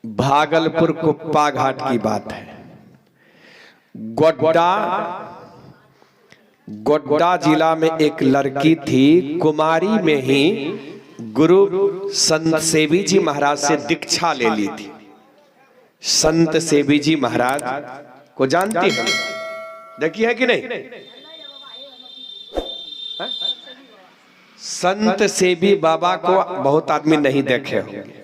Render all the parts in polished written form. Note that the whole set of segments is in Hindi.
भागलपुर कुप्पा घाट की बात है। गोड्डा गोड्डा जिला में एक लड़की थी, कुमारी में ही गुरु संत सेवी जी महाराज से दीक्षा ले ली थी। संत सेवी जी महाराज को जानती है, देखी है कि नहीं? संत सेवी बाबा को बहुत आदमी नहीं देखे होंगे।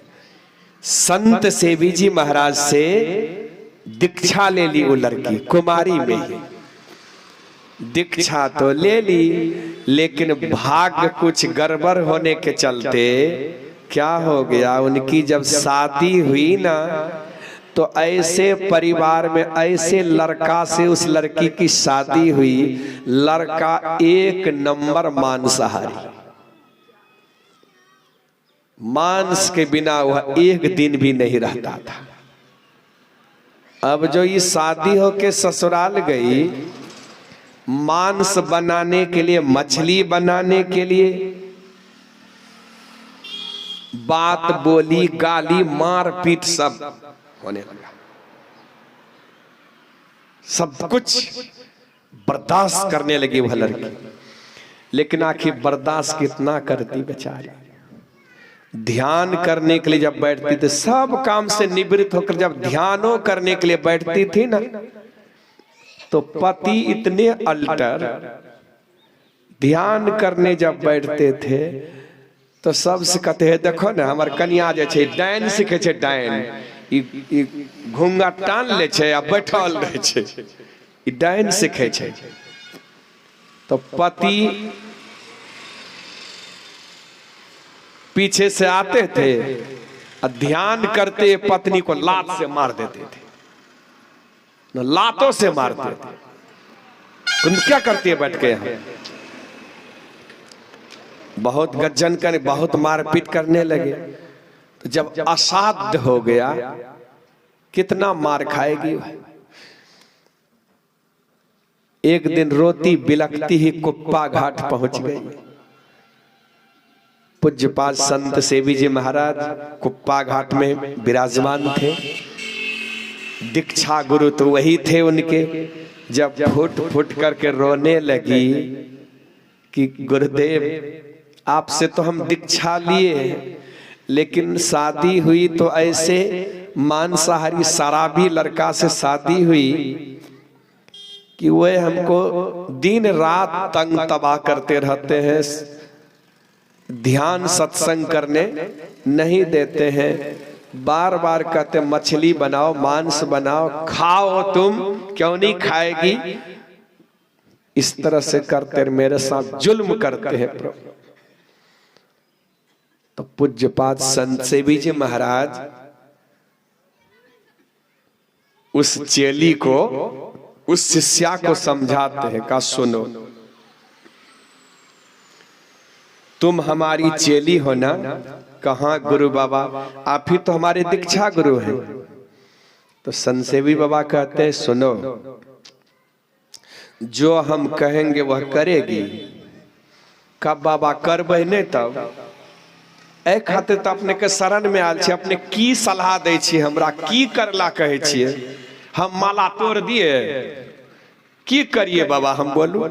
संत सेवी जी महाराज से दीक्षा ले ली वो लड़की, कुमारी में ही दीक्षा तो ले ली, लेकिन भाग्य कुछ गड़बड़ होने के चलते क्या हो गया, उनकी जब शादी हुई ना तो ऐसे परिवार में ऐसे लड़का से उस लड़की की शादी हुई, लड़का एक नंबर मांसाहारी, मांस के बिना वह एक दिन भी नहीं रहता था। अब जो ये शादी होके ससुराल गई, मांस बनाने के लिए, मछली बनाने के लिए बात बोली, गाली, मारपीट सब होने लगा। सब कुछ बर्दाश्त करने लगी वह लड़की, लेकिन आखिर बर्दाश्त कितना करती बेचारी। ध्यान करने के लिए जब बैठती थी, सब काम से निवृत्त होकर जब ध्यानों करने के लिए बैठती थी ना, तो पति इतने अल्टर, ध्यान करने जब बैठते थे तो सबसे कहते हैं, देखो ना हमार कन्या जे छे डायन सीखे छे, डायन घूंगा टान ले छे आ बैठल रहे छे, डायन सीखे छे। तो पति पीछे से आते थे, ध्यान करते पत्नी को लात से मार देते थे, लातों से मारते थे। तुम क्या करती है बैठ के यहाँ? बहुत गज्जन कर, बहुत मारपीट करने लगे। तो जब असाध्य हो गया, कितना मार खाएगी। एक दिन रोती बिलखती ही कुप्पा घाट पहुंच गई। पूज्यपाद संत सेवी जी महाराज कुप्पा घाट में विराजमान थे। दीक्षा गुरु तो वही थे उनके। जब फुट फुट करके रोने लगी कि गुरुदेव आपसे तो हम दीक्षा लिए, लेकिन शादी हुई तो ऐसे मांसाहारी शराबी लड़का से शादी हुई कि वह हमको दिन रात तंग तबाह करते रहते हैं, ध्यान सत्संग करने नहीं देते हैं, बार बार कहते मछली बनाओ, मांस बनाओ, खाओ, तुम क्यों नहीं खाएगी? इस तरह से करते मेरे साथ जुल्म करते हैं प्रभु। तो पूज्यपाद संत सेवी जी महाराज उस चेली को, उस शिष्या को समझाते हैं, का सुनो, तुम हमारी चेली हो ना? कहाँ गुरु बाबा, आप ही तो हमारे दीक्षा गुरु हैं। तो संत सेवी बाबा कहते हैं, सुनो, जो हम कहेंगे वह करेगी। कब बाबा करबे नहीं तब ए खातिर तो अपने के शरण में आल छी, अपने की सलाह दै छी, हमरा की करला कहे छिए? हम माला तोड़ दिए, की करिए बाबा? हम बोलू,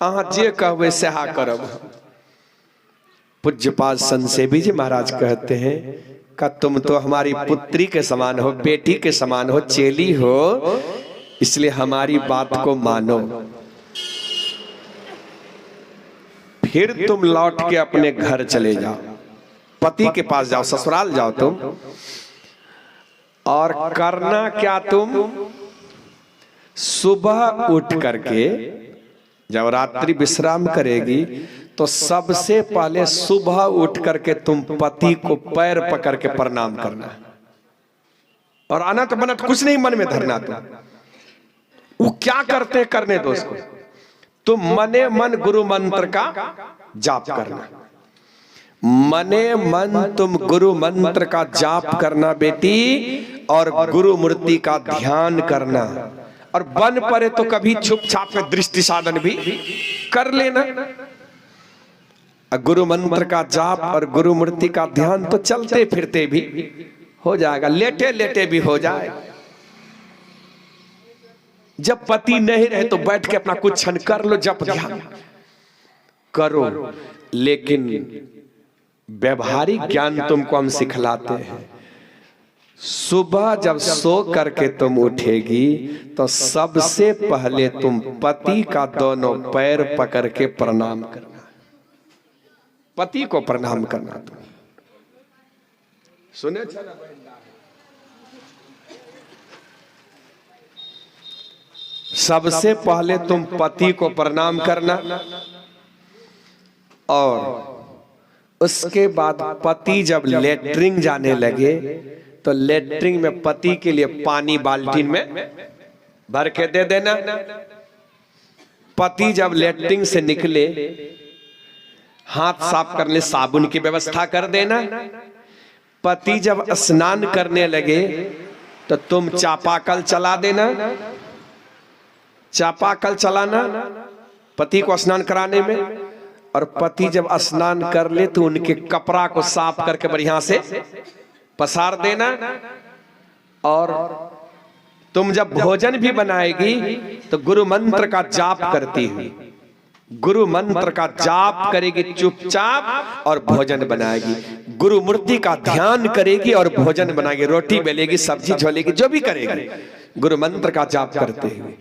अहाँ जे कहबे सेहा करब। पूज्यपाद संत सेवी जी महाराज कहते हैं कि तुम तो हमारी पुत्री के समान हो, बेटी के समान हो, चेली हो, इसलिए हमारी बात को मानो। फिर तुम लौट के अपने घर चले जाओ, पति के पास जाओ, ससुराल जाओ तुम, और करना क्या, तुम सुबह उठ करके जब रात्रि विश्राम करेगी तो सबसे पहले सुबह उठ करके तुम पति को पैर पकड़ के प्रणाम करना, और अनत बनत कुछ नहीं मन में धरना। तुम वो क्या करते करने दो उसको, तुम मने मन गुरु मंत्र का जाप करना, मने मन तुम गुरु मंत्र का जाप करना बेटी, और गुरु मूर्ति का ध्यान करना, और बन पड़े तो कभी छुप छाप में दृष्टि साधन भी कर लेना। गुरु मंत्र का जाप और गुरु मूर्ति का ध्यान तो चलते फिरते भी हो जाएगा, लेटे लेटे भी हो जाए। जब पति नहीं रहे तो बैठ के अपना कुछ क्षण कर लो, जप ध्यान करो, लेकिन व्यवहारिक ज्ञान तुमको हम सिखलाते हैं। सुबह जब सो करके तुम उठेगी तो सबसे पहले तुम पति का दोनों पैर पकड़ के प्रणाम करना, पति को प्रणाम करना। तुम सुने सबसे पहले तुम पति को प्रणाम करना, और उसके बाद पति जब लेटरिंग जाने लगे तो लेटरिंग में पति के लिए पानी बाल्टी में भर के दे देना। पति जब लेटरिंग से निकले हाथ साफ करने साबुन की व्यवस्था कर देना। पति जब स्नान करने लगे तो तुम चापाकल चला देना। चापाकल चलाना पति को स्नान कराने में, और पति जब स्नान कर ले तो उनके कपड़ा को साफ करके बढ़िया से पसार देना। और तुम जब भोजन भी बनाएगी तो गुरु मंत्र का जाप करती हुई, गुरु मंत्र का जाप करेगी चुपचाप और भोजन बनाएगी। गुरु मूर्ति का ध्यान करेगी और भोजन बनाएगी, रोटी बेलेगी, सब्जी झोलेगी, जो भी करेगी गुरु मंत्र का जाप करते हुए।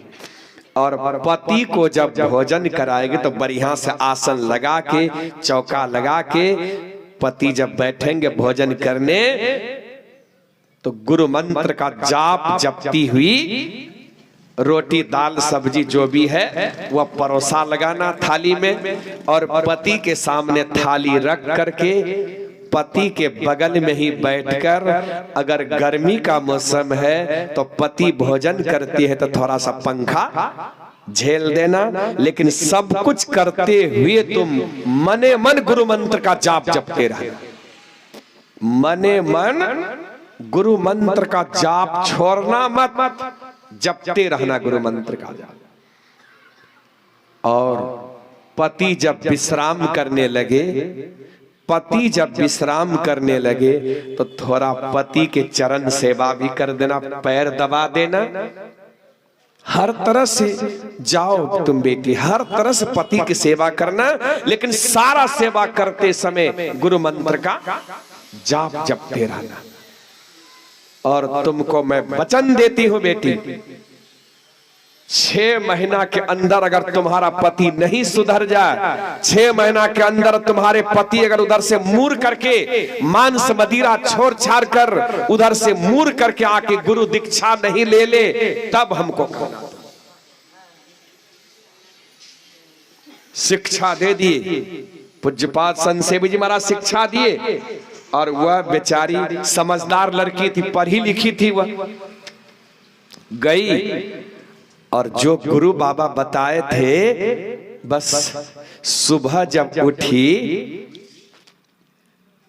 और पति को जब भोजन कराएगी तो बढ़िया से आसन लगा के, चौका लगा के पति जब बैठेंगे भोजन करने तो गुरु मंत्र का जाप जपती हुई रोटी दाल सब्जी जो भी है वह परोसा लगाना थाली में, और पति के सामने थाली रख करके पति के बगल में ही बैठकर, अगर गर्मी का मौसम है तो पति भोजन करती है तो थोड़ा सा पंखा झेल देना, लेकिन सब कुछ करते हुए तुम मने मन गुरु मंत्र का जाप जपते रहना। मने मन गुरु मंत्र का जाप छोड़ना मत, जपते रहना गुरु मंत्र का जाप। और पति जब विश्राम करने लगे, पति जब विश्राम करने लगे तो थोड़ा पति के चरण सेवा भी कर देना, पैर दबा देना। हर तरह से जाओ तुम बेटी, हर तरह से पति की सेवा करना, लेकिन सारा सेवा करते समय गुरु मंत्र का जाप जपते रहना। और तुमको मैं वचन देती हूं बेटी, 6 महीना के अंदर अगर तुम्हारा पति नहीं सुधर जाए, 6 महीना के अंदर तुम्हारे पति अगर उधर से मूर करके मांस मदिरा छोड़ छाड़ कर उधर से मूर करके आके गुरु दीक्षा नहीं ले ले, तब हमको खाना। शिक्षा दे दिए, पूज्यपाद संत सेवी जी महाराज शिक्षा दिए, और वह बेचारी समझदार लड़की थी, पढ़ी लिखी थी, वह गई और जो गुरु बाबा बताए थे बस सुबह जब उठी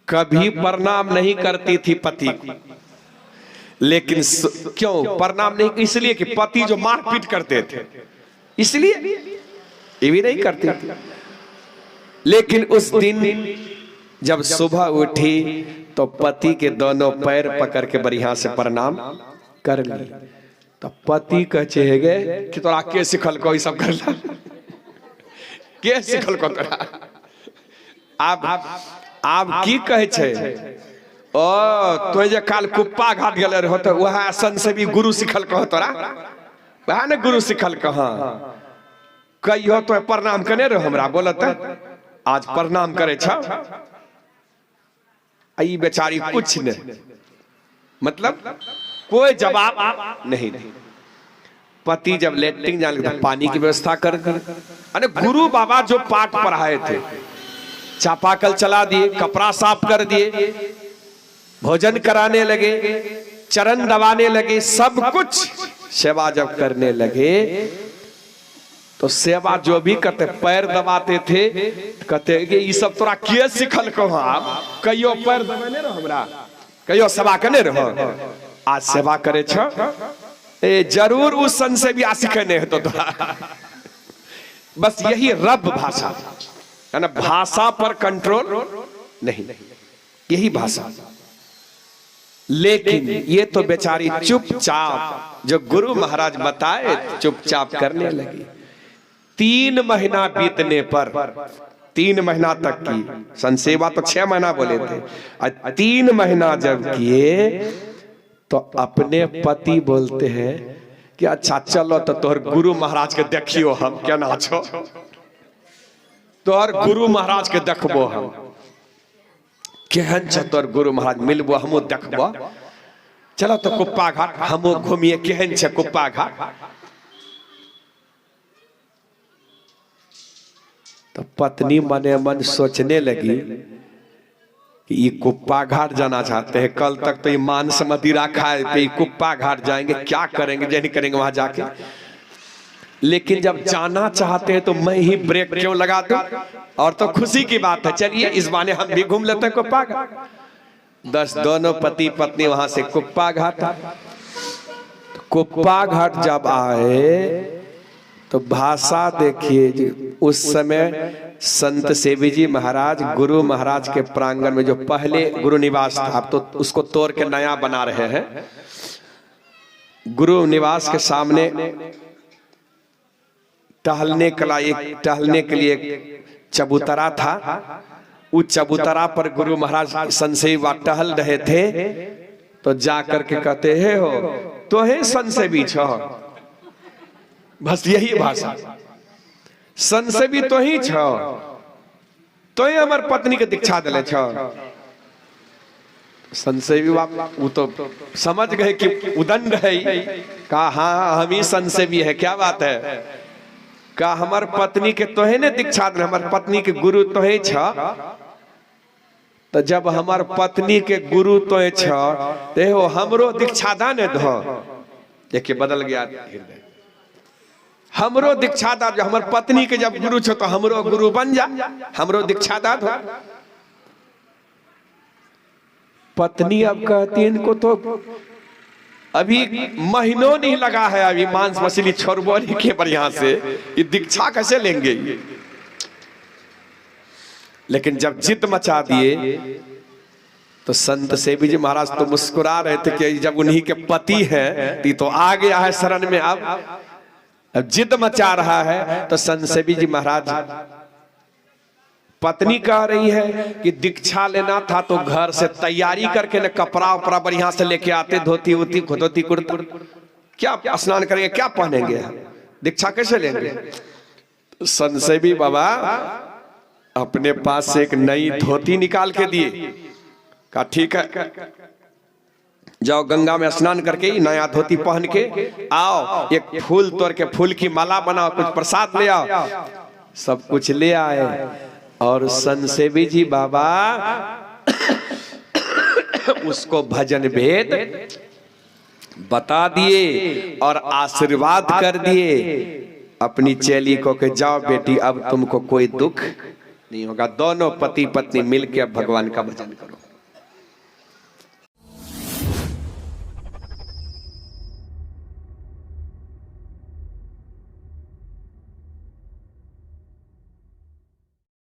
कभी प्रणाम नहीं करती थी पति को। लेकिन क्यों प्रणाम नहीं? इसलिए कि पति जो मारपीट करते थे इसलिए ये भी नहीं करती थी। लेकिन उस दिन जब सुबह उठी तो पति के दोनों पैर पकड़ के बढ़िया से प्रणाम कर ली। तो पति कहे गए कि तोरा के सिखल को ई सब करला, के सिखल को तोरा? आप की कहे छे? ओ तो जे काल कुप्पा घाट गेले रहो तो वह आसन से भी गुरु सिखल कहो तोरा, वह ने गुरु सिखल कहा। कहियो तो प्रणाम कने रहो हमरा बोलत, आज प्रणाम करे छ। आई बेचारी कुछ नहीं, मतलब कोई जवाब नहीं। पति जब लेटरिंग जाने लगा पानी की व्यवस्था कर अरे गुरु बाबा जो पाठ पढ़ाए थे चापाकल चला दिए, कपड़ा साफ कर दिए, भोजन कराने लगे, चरण दबाने लगे, सब कुछ सेवा जब करने लगे तो सेवा जो भी करते पैर दबाते थे, कहते कि ये सब तोरा के सिखल को? आप कहियो पैर दबाने रहो हमरा, कहियो सेवा करने रहो, आज सेवा करे छ ए जरूर उस सन से भी आसिक नहीं तो तोरा। बस यही रब भाषा है ना, भाषा पर कंट्रोल नहीं, यही भाषा। लेकिन ये तो बेचारी चुपचाप, जो गुरु महाराज बताए चुपचाप करने लगी। 3 महीना बीतने पर, 3 महीना तक की संसेवा, तो 6 महीना बोले थे, और 3 महीना जब किए तो अपने पति बोलते हैं कि अच्छा चलो तो तोहर गुरु महाराज के देखियो, हम क्या नाचो, तोहर गुरु महाराज के देखबो, हम केहन छ तोहर गुरु महाराज, मिलबो हमो देखबो, चलो तो कुप्पा घाट हमो घूमिए, केहन छ कुप्पा घाट। तो पत्नी मने मन सोचने लगी कि ये कुप्पा घाट जाना चाहते हैं, कल तक तो ये मांस मदिरा खाए थे, कुप्पा घाट जाएंगे, क्या करेंगे, जो नहीं करेंगे वहां जाके, लेकिन जब जाना चाहते हैं तो मैं ही ब्रेक क्यों लगा दूं, और तो खुशी की बात है, चलिए इस बहाने हम भी घूम लेते हैं कुप्पा घाट। 10 दोनों पति पत्नी वहां से कुप्पा घाट, कुप्पा घाट जब आए तो भाषा देखिए, उस समय संत सेवी जी महाराज गुरु महाराज के प्रांगण में जो पहले गुरु निवास था, अब तो उसको तोड़ के नया बना रहे हैं। गुरु निवास के सामने टहलने के लिए एक चबूतरा था, उस चबूतरा पर गुरु महाराज संसेवा टहल रहे थे, तो जाकर के कहते हैं हो तो है संसेवी छो, बस यही भाषा, संसेवी तो ही छो, तो ही हमार पत्नी के दीक्षा दिले छो। संसेवी वो तो समझ गए कि उदंड है, कहा हाँ हम ही संसेवी है, क्या बात है, कहा हमार पत्नी के तो है ने दीक्षा दिले, हमार पत्नी के गुरु तो है छो, तो जब हमार पत्नी के गुरु तो है छो, तो हमरो दीक्षा दान दो। देखिए बदल गया हृदय, हमरो दीक्षा दा, जो हमार पत्नी के जब गुरु छो तो हमरो गुरु बन जा, हमरो दीक्षा दा दो। पत्नी अब कहती है इनको तो अभी महीनों नहीं लगा है, अभी मांस मछली छोड़बो नहीं के बढ़िया से, ये दीक्षा कैसे लेंगे। लेकिन जब जिद मचा दिए तो संत सेवी जी महाराज तो मुस्कुरा रहे थे कि जब उन्हीं के पति हैं तो आ गया है शरण में, अब जिद मचा रहा है। तो संत सेवी जी महाराज, पत्नी कह रही है कि दीक्षा लेना था तो घर से तैयारी करके ना कपड़ा उपड़ा बढ़िया से लेके आते, धोती उती धोती कुर्ता, क्या स्नान करेंगे, क्या पहनेंगे, दीक्षा कैसे लेंगे। संत सेवी बाबा अपने पास से एक नई धोती निकाल के दिए, कहा ठीक है जाओ गंगा में स्नान करके नया धोती पहन के आओ, एक फूल तोड़ के फूल की माला बनाओ, कुछ प्रसाद ले आओ। सब कुछ ले आए और संत सेवी जी बाबा उसको भजन भेद बता दिए और आशीर्वाद कर दिए अपनी चेली को कि जाओ बेटी अब तुमको कोई दुख नहीं होगा, दोनों पति पत्नी मिलकर अब भगवान का भजन करो।